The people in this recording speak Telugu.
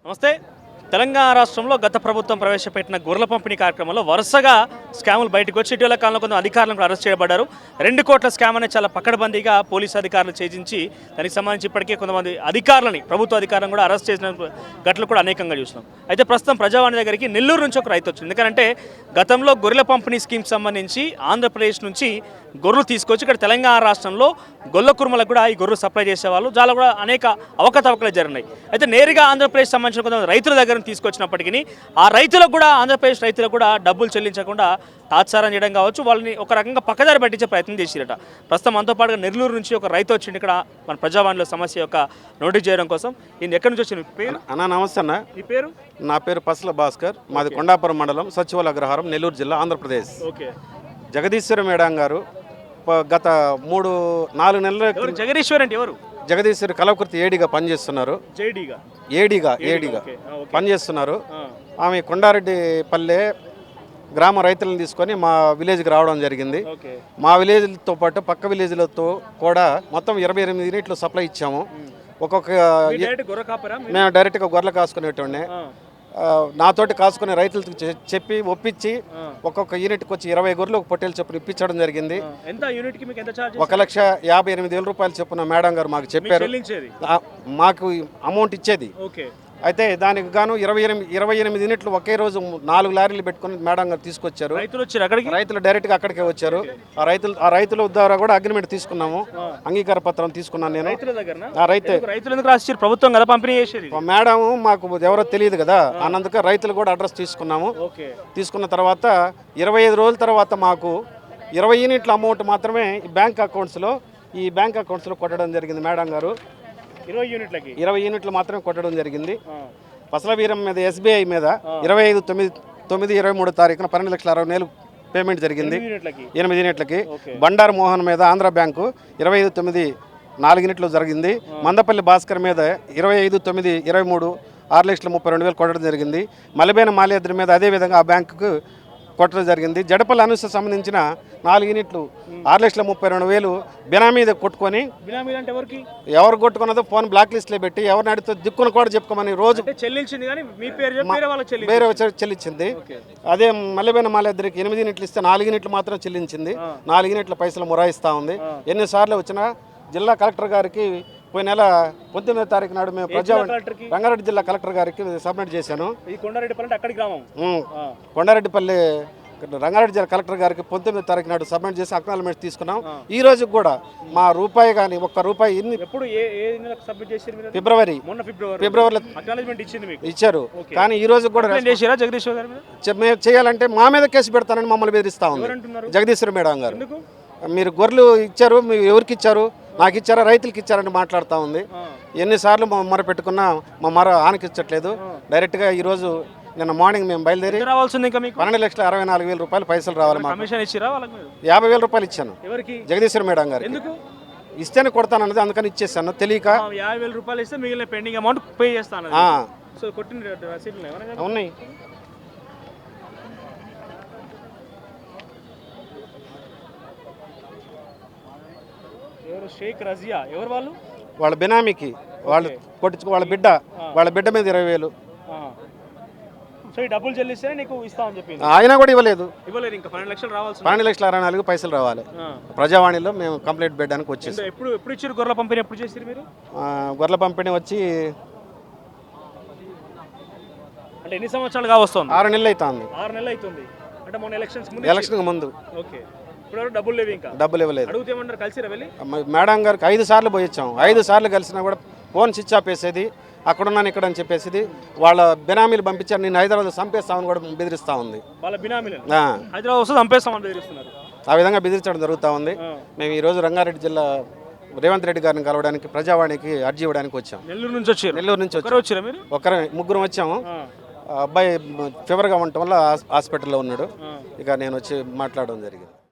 నమస్తే. తెలంగాణ రాష్ట్రంలో గత ప్రభుత్వం ప్రవేశపెట్టిన గొర్రెల పంపిణీ కార్యక్రమంలో వరుసగా స్కాములు బయటకు వచ్చి ఇటీవల కాలంలో కొంత అధికారులను అరెస్ట్ చేయబడ్డారు. 2 కోట్ల స్కామ్ అనేది చాలా పకడ్బందీగా పోలీసు అధికారులు ఛేదించి దానికి సంబంధించి ఇప్పటికే కొంతమంది అధికారులని ప్రభుత్వ అధికారులను కూడా అరెస్ట్ చేసిన ఘటనలు కూడా అనేకంగా చూస్తున్నాం. అయితే ప్రస్తుతం ప్రజావాణి దగ్గరికి నెల్లూరు నుంచి ఒక రైతు వచ్చింది. ఎందుకంటే గతంలో గొర్రెల పంపిణీ స్కీమ్ సంబంధించి ఆంధ్రప్రదేశ్ నుంచి గొర్రెలు తీసుకొచ్చి ఇక్కడ తెలంగాణ రాష్ట్రంలో గొల్ల కుర్మలకు కూడా ఈ గొర్రెలు సప్లై చేసేవాళ్ళు. చాలా కూడా అనేక అవకతవకలు జరిగినాయి. అయితే నేరుగా ఆంధ్రప్రదేశ్ సంబంధించిన కొంతమంది రైతుల దగ్గర తీసుకొచ్చినప్పటికీ ఆ రైతులకు కూడా ఆంధ్రప్రదేశ్ రైతులకు కూడా డబ్బులు చెల్లించకుండా తాత్సారం చేయడం కావచ్చు, వాళ్ళని ఒక రకంగా పక్కదారి పట్టించే ప్రయత్నం చేసిరట. ప్రస్తుతం మనతో పాటుగా నెల్లూరు నుంచి ఒక రైతు వచ్చింది ఇక్కడ మన ప్రజావాణిలో సమస్య యొక్క నోటీస్ చేయడం కోసం. ఈయన ఎక్కడి నుంచి వచ్చిన పేరు అన్న? నమస్తే అన్న. ఈ పేరు? నా పేరు పసల భాస్కర్, మాది కొండాపురం మండలం, సచివాల అగ్రహారం, నెల్లూరు జిల్లా, ఆంధ్రప్రదేశ్. ఓకే. జగదీశ్వర మేడం గారు గత 3-4 నెలల జగదీశ్వర్ అంటే ఎవరు? జగదీశ్వరి కలవకుర్తి ఏడీగా పనిచేస్తున్నారు. ఏడీగా పనిచేస్తున్నారు. ఆమె కొండారెడ్డిపల్లె గ్రామ రైతులను తీసుకొని మా విలేజ్కి రావడం జరిగింది. మా విలేజ్తో పాటు పక్క విలేజ్లతో కూడా మొత్తం 28 యూనిట్లు సప్లై ఇచ్చాము. ఒక్కొక్క మేము డైరెక్ట్గా గొర్రెలు కాసుకునేటోనే నాతోటి కాసుకునే రైతులకి చెప్పి ఒప్పించి ఒక్కొక్క యూనిట్కి వచ్చి 20 గొర్రెలు ఒక పొట్టేలు చొప్పున ఇప్పించడం జరిగింది. 1,58,000 రూపాయలు చొప్పున మేడం గారు మాకు చెప్పారు. మాకు అమౌంట్ ఇచ్చేది. అయితే దానికి గాను 28 యూనిట్లు ఒకే రోజు 4 లారీలు పెట్టుకుని మేడం గారు తీసుకొచ్చారు. రైతులు డైరెక్ట్గా అక్కడికే వచ్చారు. ఆ రైతుల ద్వారా కూడా అగ్రిమెంట్ తీసుకున్నాము, అంగీకార పత్రం తీసుకున్నాను నేను. ప్రభుత్వం కదా పంపిణీ చేసేది. మేడం మాకు ఎవరో తెలియదు కదా, అన్నందుకు రైతులు కూడా అడ్రస్ తీసుకున్నాము. తీసుకున్న తర్వాత 25 రోజుల తర్వాత మాకు 20 యూనిట్ల అమౌంట్ మాత్రమే ఈ బ్యాంక్ అకౌంట్స్లో కొట్టడం జరిగింది. మేడం గారు 20 యూనిట్లు మాత్రమే కొట్టడం జరిగింది. పసలవీరం మీద ఎస్బీఐ మీద 25/9/23 తారీఖున 12,60,000 పేమెంట్ జరిగింది 8 యూనిట్లకి. బండారు మోహన్ మీద ఆంధ్ర బ్యాంకు 25/9 యూనిట్లు జరిగింది. మందపల్లి భాస్కర్ మీద 25/9/23 6,32,000 కొట్టడం జరిగింది. మలిబేన మాల్యాద్రి మీద అదేవిధంగా ఆ బ్యాంకుకు కొట్టడం జరిగింది. జడపల్లి అనుస సంబంధించిన 4 యూనిట్లు 6,32,000 బినామీ మీద కొట్టుకొని, ఎవరు కొట్టుకున్నదో ఫోన్ బ్లాక్ లిస్ట్లో పెట్టి ఎవరిని అడిగితే దిక్కును కూడా చెప్పుకోమని రోజు వేరే చెల్లించింది. అదే మల్లెబైన మాల్యాద్రికి 8 యూనిట్లు ఇస్తే 4 యూనిట్లు మాత్రం చెల్లించింది. 4 యూనిట్ల పైసలు మొరాయిస్తూ ఉంది. ఎన్నిసార్లు వచ్చినా జిల్లా కలెక్టర్ గారికి పోయిన నెల 19వ తారీఖు నాడు మేము రంగారెడ్డి జిల్లా కలెక్టర్ గారికి సబ్మిట్ చేశాను. కొండారెడ్డిపల్లి రంగారెడ్డి జిల్లా కలెక్టర్ గారికి 19వ తారీఖు నాడు సబ్మిట్ చేసి అక్నాలజ్మెంట్ తీసుకున్నాం. ఈ రోజు కూడా మా రూపాయి కానీ ఒక్క రూపాయి ఫిబ్రవరిలో ఇచ్చారు. కానీ ఈ రోజు కూడా మేము చేయాలంటే మా మీద కేసు పెడతానని మమ్మల్ని బెదిరిస్తా ఉంది జగదీశ్వర మేడం గారు. మీరు గొర్రెలు ఇచ్చారు, మీరు ఎవరికి ఇచ్చారు, నాకు ఇచ్చారా, రైతులకి ఇచ్చారని మాట్లాడుతూ ఉంది. ఎన్నిసార్లు మొర పెట్టుకున్నా మా మొర ఆనకిచ్చట్లేదు. డైరెక్ట్గా ఈరోజు నిన్న మార్నింగ్ మేము బయలుదేరి 12,64,000 రూపాయలు పైసలు రావాలి. 50,000 రూపాయలు ఇచ్చాను జగదీశ్వర మేడం గారు. ఇస్తేనే కొడతానన్నది, అందుకని ఇచ్చేసాను తెలియక. 50,000 రూపాయలు ఇస్తే మిగిలిన పెండింగ్ అమౌంట్ పే చేస్తాను ఉన్నాయి. షేక్ రజియా ఎవరు? వాళ్ళ బినామీకి వాళ్ళు కొట్టించుకో, వాళ్ళ బిడ్డ మీద 20,000 డబ్బులు చెల్లిస్తే నీకు ఇస్తామని చెప్పింది. ఆయన కూడా ఇవ్వలేదు. ఇంకా 12,00,000 రావాలి. 12,64,000 పైసలు రావాలి. ప్రజావాణిలో మేము కంప్లైంట్ పెట్టడానికి వచ్చేసి. ఎప్పుడు ఇచ్చారు గొర్రెల పంపిణీ? ఎప్పుడు చేసారు మీరు గొర్రెల పంపిణీ? వచ్చి అంటే ఎన్ని సంవత్సరాలుగా వస్తుంది? 6 నెలలు అవుతుంది. 6 నెలలు అవుతుంది అంటే మొన్న ఎలక్షన్ ముందు. ఓకే. డబ్బులు ఇవ్వలేదు. కలిసిరా వెళ్ళి? మేడం గారికి 5 సార్లు పోయి వచ్చాము. 5 సార్లు కలిసినా కూడా ఫోన్ స్విచ్ ఆఫ్ వేసేది, అక్కడున్నాను ఇక్కడ అని చెప్పేసి. వాళ్ళ బినామీలు పంపించారు, నేను హైదరాబాద్ చంపేస్తామని కూడా బెదిరిస్తూ ఉంది. ఆ విధంగా బెదిరించడం జరుగుతూ ఉంది. మేము ఈరోజు రంగారెడ్డి జిల్లా రేవంత్ రెడ్డి గారిని కలవడానికి ప్రజావాణికి అర్జీ ఇవ్వడానికి వచ్చాము. నెల్లూరు నుంచి వచ్చాము. ముగ్గురం వచ్చాము. అబ్బాయి ఫీవర్గా ఉండటం వల్ల హాస్పిటల్లో ఉన్నాడు. ఇక నేను వచ్చి మాట్లాడడం జరిగింది.